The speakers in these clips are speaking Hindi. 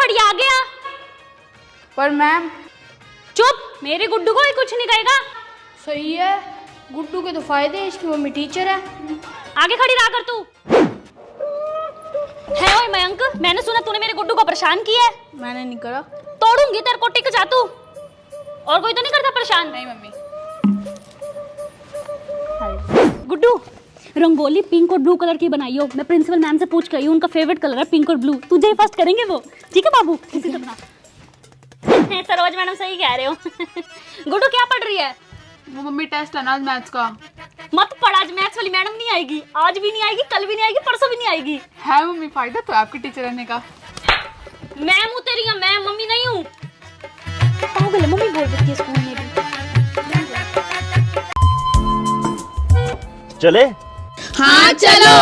बढ़िया आ गया। पर मैम। चुप, मेरे गुड्डू को ही कुछ नहीं कहेगा। सही है, गुड्डू के तो फायदे हैं, इसकी मम्मी टीचर है। आगे खड़ी रहा कर तू। है ओए मयंक, मैंने सुना तूने मेरे गुड्डू को परेशान किया है। मैंने नहीं करा। तोड़ूंगी तेरे को, टिक जा तू। और कोई तो नहीं करता परेशान? नहीं मम्मी। गुड्डू, रंगोली पिंक और ब्लू कलर की बनाई हो। मैं प्रिंसिपल मैम से पूछ कर आई हूं, उनका फेवरेट कलर है पिंक और ब्लू। तुझे ही फर्स्ट करेंगे वो, ठीक है बाबू? इसी से बना। सरोज मैडम सही कह रहे हो। गुड्डू क्या पढ़ रही है? वो मम्मी टेस्ट है ना आज मैथ्स का। मत पढ़, आज मैथ्स वाली मैडम नहीं आएगी। आज भी नहीं आएगी, कल भी नहीं आएगी, परसों भी नहीं आएगी। है मम्मी, फायदा तो है आपके टीचर रहने का। मैम हूँ तेरी, मैं मम्मी नहीं हूँ। पागल है, मम्मी बोल देती है स्कूल में भी। चले? हाँ चलो।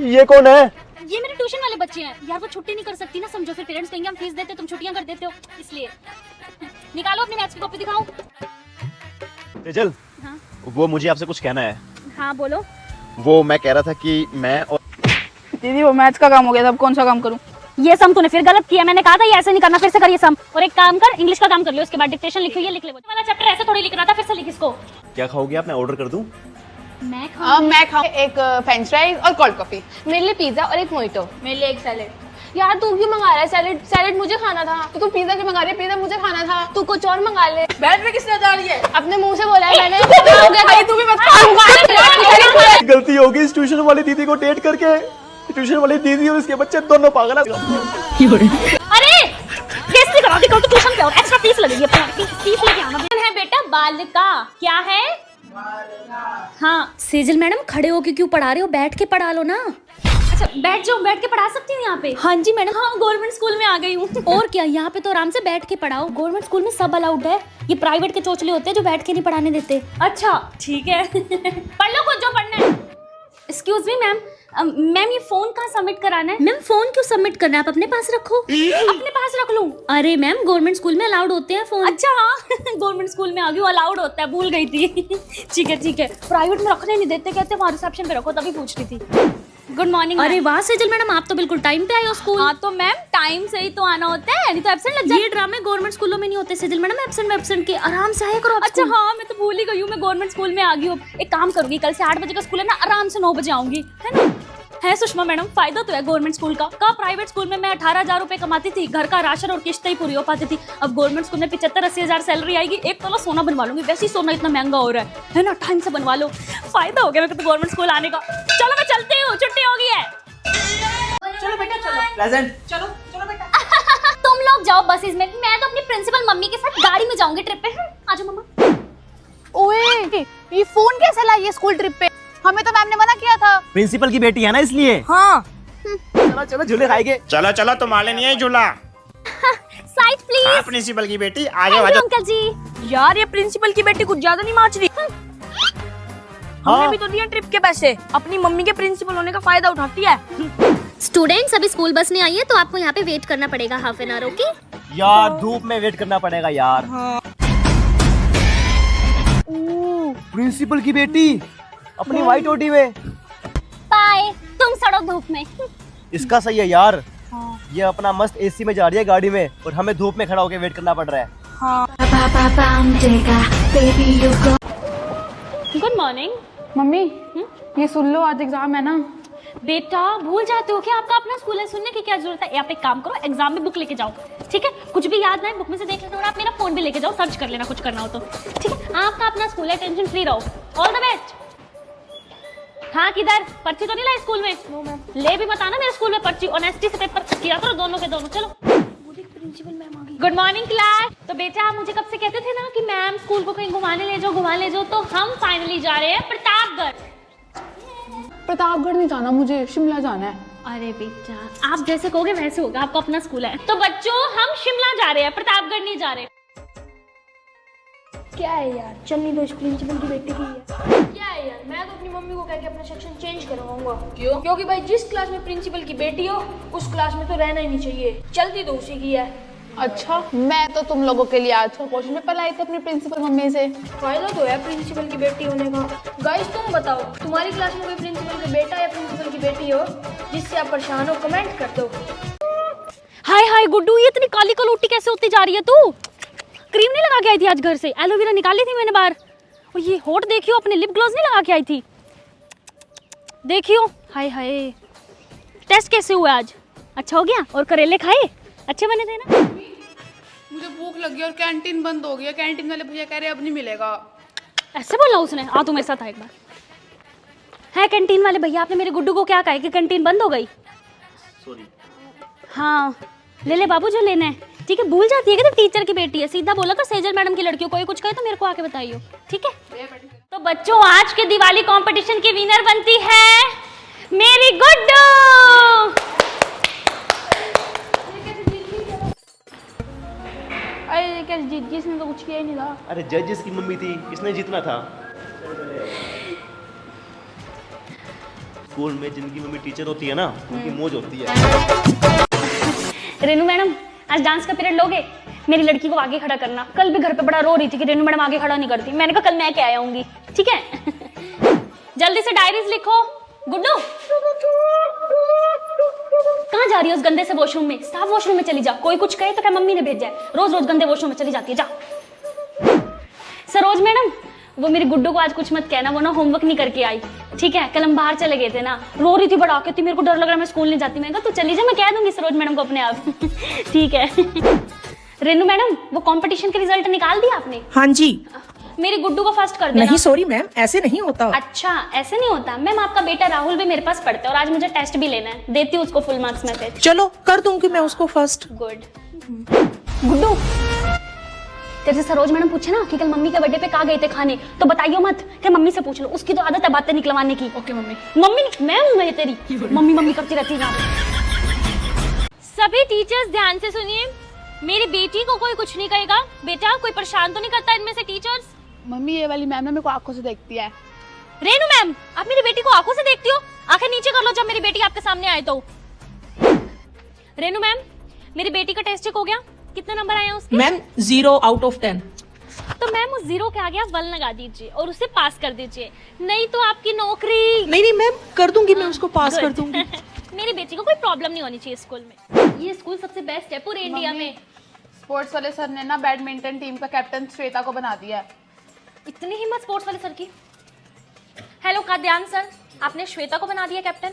ये कौन है? ये मेरे ट्यूशन वाले बच्चे हैं यार। वो छुट्टी नहीं कर सकती ना, समझो। फिर पेरेंट्स कहेंगे हम फीस देते, तुम छुट्टियां कर देते हो, इसलिए। निकालो अपनी मैथ्स की कॉपी, दिखाओ। तेजल, हाँ वो मुझे आपसे कुछ कहना है। हाँ बोलो। वो मैं कह रहा था कि मैं और दीदी वो मैथ्स का काम हो गया था, अब कौन सा काम करूं? ये सम तूने फिर गलत किया। मैंने कहा था ये ऐसे नहीं करना, फिर से कर ये सम। और एक काम कर, इंग्लिश का काम कर लियो, उसके बाद डिक्टेशन लिखो। ये लिख ले, वाला चैप्टर ऐसे थोड़ी लिख रहा था, फिर से लिख इसको। क्या खाओगे आप? मैं ऑर्डर कर दूं? मैं खाऊं एक फ्रेंच फ्राइज और कोल्ड कॉफी। मेरे लिए पिज्जा और एक मोइटो। मेरे लिए एक सैलेड। यार तू क्यों मंगा रहा है सैलेड? सैलेड मुझे खाना था। तो तू पिज्जा क्यों मंगा रही है? पिज्जा मुझे खाना था। तू कुछ और मंगा ले। बैठ में किसने जा रही है? अपने मुंह से बोला है मैंने। हो गया भाई, तू भी मत खा। गलती होगी इस ट्यूशन वाली दीदी को डेट करके। ट्यूशन वाली दीदी और उसके बच्चे दोनों पागल हैं। अरे टेस्ट करा के कल तो ट्यूशन पे और एक्स्ट्रा फीस लगेगी। अपनी फीस लेके आना है बेटा। बालिका क्या है? हाँ सेजल मैडम, खड़े होके क्यों पढ़ा रहे हो? बैठ के पढ़ा लो ना। अच्छा बैठ जाओ, बैठ के पढ़ा सकती हूँ यहाँ पे? हाँ जी मैडम। हाँ गवर्नमेंट स्कूल में आ गई हूँ। और क्या, यहाँ पे तो आराम से बैठ के पढ़ाओ। गवर्नमेंट स्कूल में सब अलाउड है। ये प्राइवेट के चोचले होते हैं जो बैठ के नहीं पढ़ाने देते। अच्छा ठीक है। पढ़ लो खुद जो पढ़ना है। एक्सक्यूज मी मैम, मैम ये फोन कहाँ सबमिट कराना है? मैम फोन क्यों सबमिट करना है? आप अपने पास रखो। अपने पास रख लूं? अरे मैम गवर्नमेंट स्कूल में अलाउड होते हैं फोन। अच्छा हाँ, गवर्नमेंट स्कूल में आ गई हूँ, अलाउड होता है, भूल गई थी। ठीक है ठीक है। प्राइवेट में रखने नहीं देते, कहते वहाँ रिसेप्शन पे रखो, तभी पूछ रही थी। Good morning. अरे वाह सेजल मैडम, आप तो बिल्कुल टाइम पे आए हो स्कूल। हाँ तो मैम टाइम से ही तो आना होता है, नहीं तो एब्सेंट लग जाए। ये ड्रामे गवर्नमेंट स्कूलों में नहीं होते सेजल मैडम, एब्सेंट के। आराम से आया करो। अच्छा हाँ, मैं तो भूल ही गई हूँ, मैं गवर्नमेंट स्कूल में आ गई हूँ। एक काम करूंगी, कल से 8 बजे का स्कूल है ना, आराम से 9 बजे आऊंगी, है ना? है सुषमा मैडम, फायदा तो है गवर्नमेंट स्कूल का। प्राइवेट स्कूल में मैं 18,000 रुपए कमाती थी, घर का राशन और किश्त ही पूरी हो पाती थी। अब गवर्नमेंट स्कूल में 75-80 हजार सैलरी आएगी। एक तोला सोना बनवा लूंगी, वैसे ही सोना इतना महंगा हो रहा है ना? टाइम से बनवा लो, फायदा हो गया मेरे को तो गवर्नमेंट स्कूल आने का। चलो मैं चलती हूँ, छुट्टी हो गई है। चलो बेटा चलो। प्रेजेंट। चलो चलो बेटा। तुम लोग जाओ बसेस में, मैं तो अपनी प्रिंसिपल मम्मी के साथ गाड़ी में जाऊंगी ट्रिप पे। आजा मम्मा। ओए ये फोन कैसे लाई है स्कूल ट्रिप पे? हमें तो मैम ने मना किया था। प्रिंसिपल की बेटी है ना, इसलिए। हाँ चलो चलो झूले खाएंगे। चलो चलो, तुम्हारे नहीं है झूला। Side please. हाँ, प्रिंसिपल की बेटी आ जाओ आ जाओ। अंकल जी। यार ये प्रिंसिपल की बेटी कुछ ज्यादा नहीं माच रही। हमने भी तो दिए ट्रिप के पैसे, अपनी मम्मी के प्रिंसिपल होने का फायदा उठाती है। स्टूडेंट्स अभी स्कूल बस नहीं आई है, तो आपको यहाँ पे वेट करना पड़ेगा हाफ एन आवर। ओके यार धूप में वेट करना पड़ेगा यार। प्रिंसिपल की बेटी अपनी व्हाइट ओटी में। बाय। तुम सड़ो धूप में। इसका सही है यार। ये अपना मस्त एसी में जा रही है गाड़ी में, और हमें धूप में खड़ा होकर वेट करना पड़ रहा है। गुड मॉर्निंग मम्मी ये सुन लो, आज एग्जाम है ना। बेटा भूल जाते हो क्या? आपका अपना स्कूल है, सुनने की क्या जरूरत है? आप एक काम करो, एग्जाम में बुक लेके जाओ, ठीक है? कुछ भी याद ना है बुक में से देख लेना, और आप मेरा फोन भी लेके जाओ, सर्च कर लेना कुछ करना हो तो, ठीक है? आपका अपना स्कूल है, टेंशन फ्री रहो। All the best. हाँ किधर? पर्ची तो नहीं लाई स्कूल में? ले भी मत आना मेरे स्कूल में पर्ची। ऑनेस्टी से पेपर किया करो दोनों के दोनों। चलो प्रिंसिपल मैम आ गई। Good morning class. तो बेटा आप मुझे कब से कहते थे ना कि मैम स्कूल को कहीं घुमाने ले जाओ, घुमाने ले जाओ, तो हम फाइनली जा रहे हैं प्रतापगढ़। प्रतापगढ़ नहीं जाना, मुझे शिमला जाना है। अरे बेटा आप जैसे कहोगे वैसे होगा, आपका अपना स्कूल है। तो बच्चों हम शिमला जा रहे हैं, प्रतापगढ़ नहीं जा रहे। क्या है यार, चलनी तो इस प्रिंसिपल की बेटी की है। क्या है यार, मैं तो अपनी मम्मी को कह के अपना सेक्शन चेंज करवाऊंगा। क्यों? क्योंकि भाई जिस क्लास में प्रिंसिपल की बेटी हो उस क्लास में तो रहना ही नहीं चाहिए। चलती तो उसी की है। अच्छा, मैं तो तुम लोगों के लिए आज क्वेश्चन पेपर लाई थी अपनी प्रिंसिपल मम्मी से। फायदा तो है प्रिंसिपल की बेटी होने का। गाइस तुम बताओ, तुम्हारी क्लास में कोई प्रिंसिपल का बेटा या प्रिंसिपल की बेटी हो? जिससे आप परेशान हो कमेंट कर दो। हाय हाय गुड्डू, ये इतनी काली कलौटी कैसे होती जा रही है तू? क्रीम नहीं लगा के आई थी आज घर से? एलोवेरा निकाली थी मैंने बाहर। और ये होठ देखियो, अपने लिप ग्लॉस नहीं लगा के आई थी? देखियो, हाय हाय। टेस्ट कैसे हुआ आज? अच्छा हो गया? और करेले खाए? अच्छे बने थे ना? मुझे भूख लगी और कैंटीन बंद हो गया। कैंटीन वाले भैया कह रहे अब नहीं मिलेगा। ऐसे बोला उसने? आ तू मेरे साथ आ एक बार। है कैंटीन वाले भैया, आपने मेरे गुड्डू को क्या कहा कि कैंटीन बंद हो गई? सॉरी। हाँ ले ले बाबू जो लेना है, ठीक है? भूल जाती है कि तो टीचर की बेटी है। सीधा बोला कर सेजल मैडम की लड़कियों, कोई कुछ कहे तो मेरे को आके बताइयो, ठीक है? तो बच्चों, आज के दिवाली कंपटीशन की विनर बनती है मेरी गुड्डू। अरे क्या जीत गई, इसने तो कुछ किया ही नहीं था। अरे जजेस की मम्मी थी, इसने जीतना था। स्कूल में जिनकी मम्मी टीचर होती है ना, उनकी मौज होती है। रेनू मैडम, आज डांस का पीरियड लोगे? मेरी लड़की को आगे खड़ा करना। कल भी घर पे बड़ा रो रही थी कि रेनू मैडम आगे खड़ा नहीं करती। मैंने कहा कल मैं क्या आऊंगी, ठीक है? जल्दी से डायरीज लिखो। गुड्डू कहाँ जा रही है? उस गंदे से वॉशरूम में, स्टाफ वॉशरूम में चली जा। कोई कुछ कहे तो क्या मम्मी ने भेजा है? रोज रोज गंदे वॉशरूम में चली जाती है, जा। सरोज मैडम, वो मेरी गुड्डू को आज कुछ मत कहना, वो ना होमवर्क नहीं करके आई, ठीक है? कल हम बाहर चले गए थे ना, रो रही थी बड़ा के थी, मेरे को डर लग रहा है मैं स्कूल नहीं जाती। मैंने कहा तू चली जा, मैं कह दूंगी सरोज मैडम को अपने आप। ठीक है। रेनू मैडम, वो कंपटीशन के रिजल्ट निकाल दिया आपने? हाँ जी। मेरी गुड्डू को फर्स्ट कर देना। नहीं सॉरी मैम, ऐसे नहीं होता। अच्छा ऐसे नहीं होता? मैम आपका बेटा राहुल भी मेरे पास पढ़ता है और आज मुझे टेस्ट भी लेना है, देती हूँ उसको फुल मार्क्स में फिर। चलो कर दूंगी मैं उसको फर्स्ट। गुड। गुड्डू, तेरे से सरोज मैडम पूछे ना कि कल मम्मी के बर्थडे पे कहाँ गए थे खाने, तो बताइयो मत कि मम्मी से पूछ लो, उसकी तो आदत है बातें निकलवाने की। Okay mummy. मम्मी मैं हूँ, मैं तेरी मम्मी मम्मी करती रहती है। सभी टीचर्स ध्यान से सुनिए, मेरी बेटी को कोई कुछ नहीं कहेगा। बेटा कोई परेशान तो नहीं करता इनमें से टीचर्स? मम्मी ये वाली मैम ना मेरे को आंखों से देखती है। रेनू मैम, आप मेरी बेटी को आंखों से देखती हो? आंखें नीचे कर लो जब मेरी बेटी आपके सामने आए तो। रेनू मैम, मेरी बेटी का टेस्ट चेक हो गया? कितने नंबर आए हैं उसके? Ma'am 0 out of 10। तो मैम उस 0 के आगे आप 1 लगा दीजिए और उसे पास कर दीजिए, नहीं तो आपकी नौकरी। नहीं मैम, कर दूंगी मैं उसको पास कर दूंगी। मेरी बेटी को कोई प्रॉब्लम नहीं होनी चाहिए स्कूल में। ये स्कूल सबसे बेस्ट है पूरे इंडिया में। स्पोर्ट्स वाले सर ने ना बैडमिंटन टीम का कैप्टन श्वेता को बना दिया है। इतनी हिम्मत स्पोर्ट्स वाले सर की। हेलो काद्यान सर, आपने श्वेता को बना दिया कैप्टन?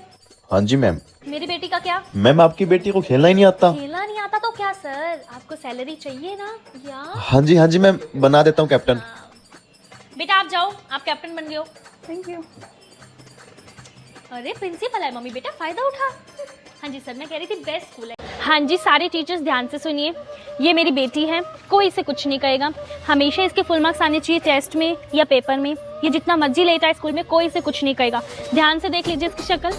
हाँ जी मैम। मेरी बेटी का क्या? मैम आपकी बेटी को खेलना ही नहीं आता। खेलना नहीं आता तो क्या सर, आपको सैलरी चाहिए ना या? हाँ जी मैम, बना देता हूँ कैप्टन। बेटा आप जाओ, आप कैप्टन बन गए हो। Thank you. अरे प्रिंसिपल है मम्मी, बेटा फायदा उठा। हाँ जी सर, मैं कह रही थी बेस्ट स्कूल है। हाँ जी सारे टीचर्स ध्यान से सुनिए, ये मेरी बेटी है, कोई इसे कुछ नहीं कहेगा। हमेशा इसके फुल मार्क्स आने चाहिए टेस्ट में या पेपर में। ये जितना मर्जी लेता है स्कूल में, कोई इसे कुछ नहीं कहेगा। ध्यान से देख लीजिए इसकी शक्ल।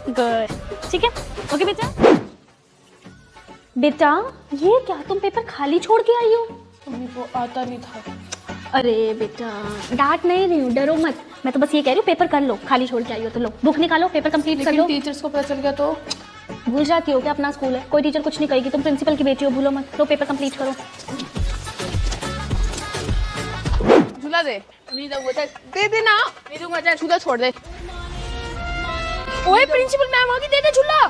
गुड, ठीक है? ओके बेटा। बेटा ये क्या, तुम पेपर खाली छोड़ के आई हो? मम्मी को आता नहीं था। अरे बेटा डांट नहीं रही हूँ, डरो मत। मैं तो बस ये कह रही हूँ पेपर कर लो, खाली छोड़ के आई हो तो लो बुक निकालो, पेपर कंप्लीट कर लो। टीचर्स को पता चल गया तो? भूल जाती हो क्या अपना स्कूल है, कोई टीचर कुछ नहीं कहेगी, तुम प्रिंसिपल की बेटी हो, भूलो मत। लो पेपर कंप्लीट करो। झूला दे। नहीं दूंगा, दे दे ना। नहीं दूंगा, चल झूला छोड़ दे। ओए प्रिंसिपल मैम आ गई, दे दे झूला।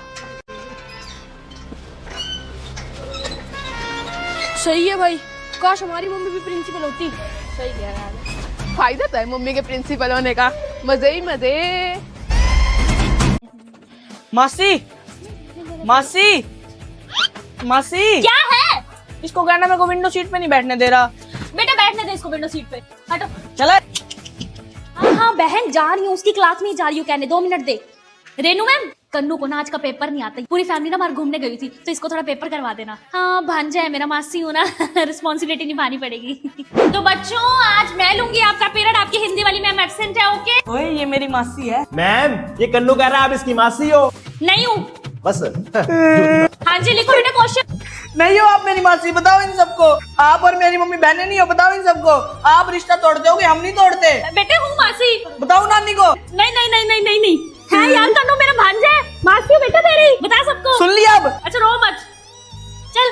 सही है भाई, काश हमारी मम्मी भी प्रिंसिपल होती। सही कह रहा है। फायदा तो है मम्मी के प्रिंसिपल होने का, मजे ही मजे। मासी मासी मासी, क्या है? इसको कहना मेरे को विंडो सीट पे नहीं बैठने दे रहा। बेटा बैठने दे इसको विंडो सीट पे, हटो। चला। हाँ हाँ बहन जा रही हूँ, उसकी क्लास में ही जा रही हूँ, कहने 2 मिनट दे। रेनू मैम, कन्नू को ना आज का पेपर नहीं आता, पूरी फैमिली ना बाहर घूमने गई थी, तो इसको थोड़ा पेपर करवा देना। हाँ भांजा है मेरा, मासी हूँ ना, रिस्पॉन्सिबिलिटी निभानी पड़ेगी। तो बच्चों आज मैं लूंगी आपका पीरियड, आपकी हिंदी वाली मैम एब्सेंट है। ओके ओए ये मेरी मासी है। मैम ये कन्नू कह रहा है आप इसकी मासी हो। नहीं हूँ। बस। हाँ जी लिखो बेटा क्वेश्चन। नहीं हो आप मेरी मासी, बताओ इन सबको। आप और मेरी मम्मी बहनें नहीं हो, बताओ इन सबको। आप रिश्ता तोड़ दोगे, हम नहीं तोड़ते। बेटे हूँ मासी। बताओ नानी को। नहीं नहीं नहीं नहीं नहीं नहीं है यार, कन्नू मेरा भांजा है, मासी हूँ बेटा तेरी, बता सबको। सुन लिया अब। अच्छा रो मत, चल।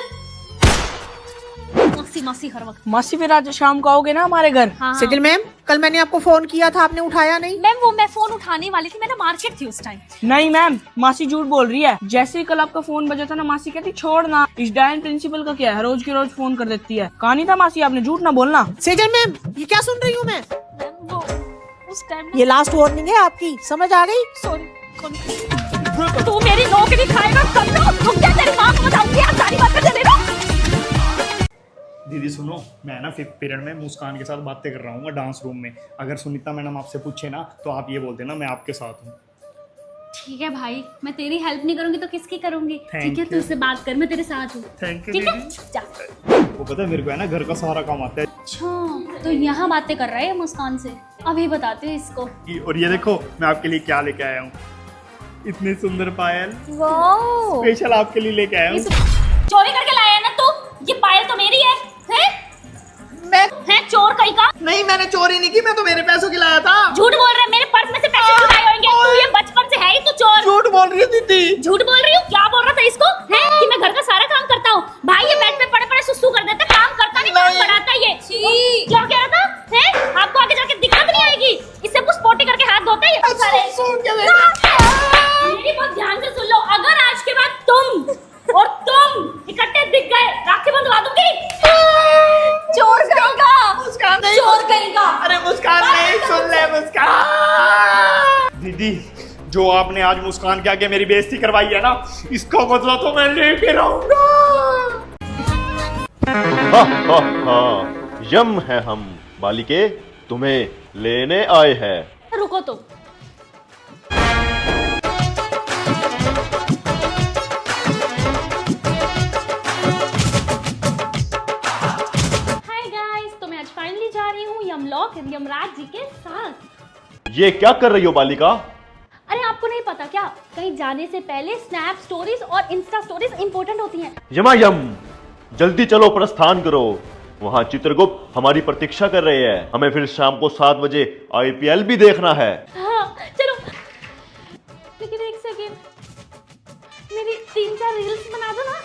मासी मासी हर वक्त। मासी फिर आज शाम को आओगे ना हमारे घर? हाँ। सेजल मैम, कल मैंने आपको फोन किया था, आपने उठाया नहीं। मैम वो मैं फोन उठाने वाली थी, मैं ना मार्केट थी उस टाइम। नहीं मैम, मासी झूठ बोल रही है। जैसे ही कल आपका फोन बजा था ना, मासी कहती छोड़ ना, इस डायन प्रिंसिपल का क्या है, रोज की रोज फोन कर देती है। कहा नहीं था मासी, आपने झूठ ना बोलना। सेजल मैम, ये क्या सुन रही हूँ मैं? मैम वो उस टाइम ये लास्ट वार्निंग है आपकी, समझ आ गई? सॉरी। तू मेरी नौकरी खाएगा कल ना, तुम क्या तेरी माँ को बताऊंगी यार, सारी बातें चले ना। दीदी सुनो, मैं ना 5th पीरियड में मुस्कान के साथ बातें कर रहा हूँ डांस रूम में। अगर सुनीता मैडम आपसे पूछे ना तो आप ये बोल देना मैं आपके साथ हूँ। ठीक है भाई, मैं तेरी हेल्प नहीं करूंगी तो किसकी करूंगी? Thank ठीक है, तू you. उससे बात कर, मैं तेरे साथ हूँ। थैंक यू ठीक है, दीदी। जा। वो पता है मेरे को है ना घर का सारा काम आता है। अच्छा, तो यहाँ बातें कर रहा है मुस्कान से। अभी बताती हूँ इसको। और ये देखो मैं आपके लिए क्या लेके आया हूँ, इतनी सुंदर पायल वाओ, स्पेशल आपके लिए लेके आया हूँ। चोरी करके लाया है ना तू? ये पायल तो मेरी है? हैं चोर कहीं का? नहीं, मैंने चोरी नहीं की, मैं तो मेरे पैसों की लाया था। झूठ बोल रहा है, मेरे पर्स में से पैसे चुराए होंगे। तू ये बचपन से है ही तू चोर। झूठ बोल रही है दीदी। झूठ बोल रही हूँ? क्या बोल रहा था इसको? है कि मैं घर का सारा काम करता हूँ? भाई ये बेड पे पड़े पड़े सुसु कर देता, काम करता नहीं, काम बढ़ाता ये। क्या कह रहा था? हैं? आपको आगे जाके दिक्कत नहीं आएगी। इससे कुछ पोटी करके हाथ धोता है ये। मेरी बात ध्यान से सुन लो, अगर आज के बाद तुम और तुम इकट्ठे दिख गए, राखी बंधवा दूंगी। चोर कहेगा, मुस्कान नहीं, चोर कहेगा। अरे मुस्कान नहीं, सुन ले मुस्कान। दीदी जो आपने आज मुस्कान के आगे मेरी बेइज्जती करवाई है ना, इसका बदला तो मैं लेके रहूंगा। हा हा हा, यम है हम बालिके, तुम्हें लेने आए हैं। रुको तो। हाय गाइस, तो मैं आज फाइनली जा रही हूँ यमलोक यमराज जी के साथ। ये क्या कर रही हो बालिका? अरे आपको नहीं पता क्या, कहीं जाने से पहले स्नैप स्टोरीज और इंस्टा स्टोरीज इंपॉर्टेंट होती हैं। यमायम, जल्दी चलो, प्रस्थान करो। वहाँ चित्रगुप्त हमारी प्रतीक्षा कर रहे हैं। हमें फिर शाम को 7 बजे IPL भी देखना है। हाँ चलो, लेकिन एक सेकेंड, मेरी 3-4 रील्स बना दो ना।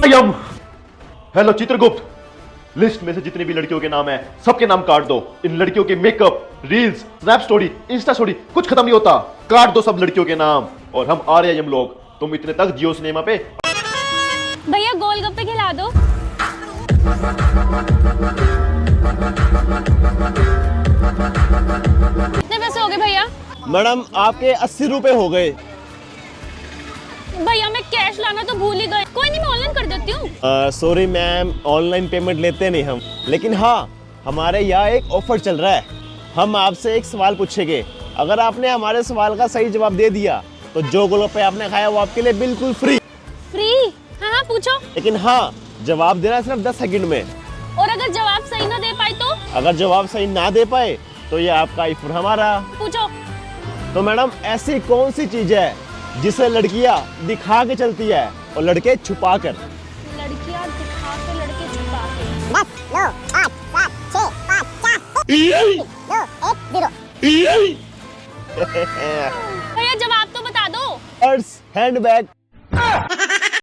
यम, हेलो चित्रगुप्त, लिस्ट में से जितनी भी लड़कियों के नाम है सबके नाम काट दो। इन लड़कियों के makeup, reels, snap story, Insta story कुछ खत्म नहीं होता। काट दो सब लड़कियों के नाम और हम आ रहे हैं यमलोक। तुम इतने तक जियो सिनेमा पे। भैया गोलगप्पे खिला दो। कितने पैसे हो गए भैया? मैडम आपके 80 रुपए हो गए। भैया मैं कैश लाना तो भूल ही गई। कोई नहीं, मैं ऑनलाइन कर देती हूँ। सॉरी मैम, ऑनलाइन पेमेंट लेते नहीं हम, लेकिन हाँ हमारे यहाँ एक ऑफर चल रहा है। हम आपसे एक सवाल पूछेंगे, अगर आपने हमारे सवाल का सही जवाब दे दिया तो जो गोलगप्पे आपने खाया वो आपके लिए बिल्कुल फ्री। फ्री? हाँ हाँ पूछो। लेकिन हाँ, जवाब देना सिर्फ 10 सेकंड में। और अगर जवाब सही ना दे पाई तो? अगर जवाब सही ना दे पाए तो ये आपका ऑफर हमारा। पूछो। तो मैडम ऐसी कौन सी चीज है जिसे लड़कियां दिखा के चलती है और लड़के छुपा कर? लड़कियाँ दिखा के, लड़के छुपा के। 10, 9, 8, 7, 6, 5, 4, 2, 1, 0। भैया जवाब तो बता दो। Purse, handbag,